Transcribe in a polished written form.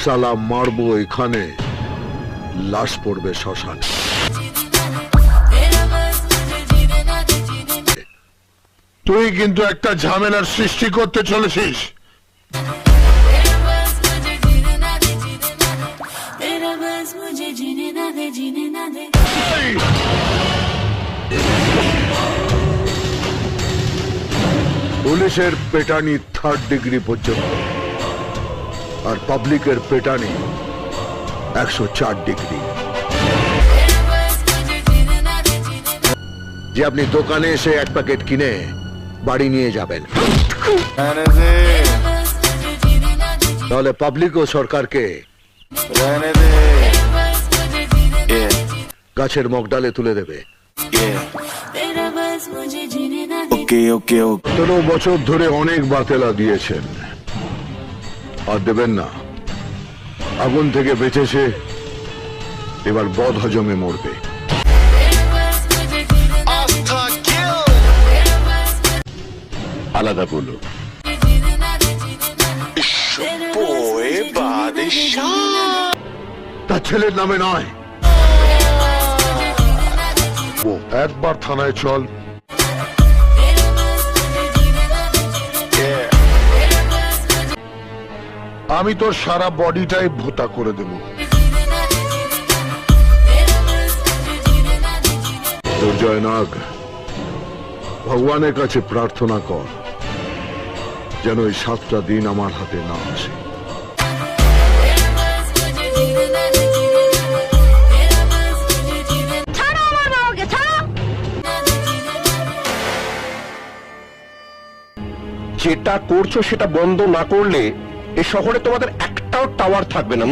সালা মারবো এখানে, লাশ পড়বে শ্মশান। তুই কিন্তু একটা ঝামেলার সৃষ্টি করতে চলেছিস। পুলিশের পেটানি 3rd ডিগ্রি পর্যন্ত, আর পাবলিকের পেটানি 104 ডিগ্রি। যে আপনি দোকানে এসে 1 প্যাকেট কিনে বাড়ি নিয়ে যাবেন, তাহলে পাবলিক ও সরকারকে গাছের মগডালে তুলে দেবে। 13 বছর ধরে অনেক বাতেলা দিয়েছেন, আর দেবেন না। আগুন থেকে বেঁচেছে, এবার বদ হজমে মরবে। আলাদা বলো। তার ছেলের নামে নয়। ও একবার থানায় চল, আমি তোর সারা বডিটাই ভোতা করে দেব। তোর জয়নাগ, ভগবানের কাছে প্রার্থনা কর যেন এই 7টা দিন আমার হাতে না আসে। যেটা করছো সেটা বন্ধ না করলে এই শহরে তোমাদের একটাও টাওয়ার থাকবে না।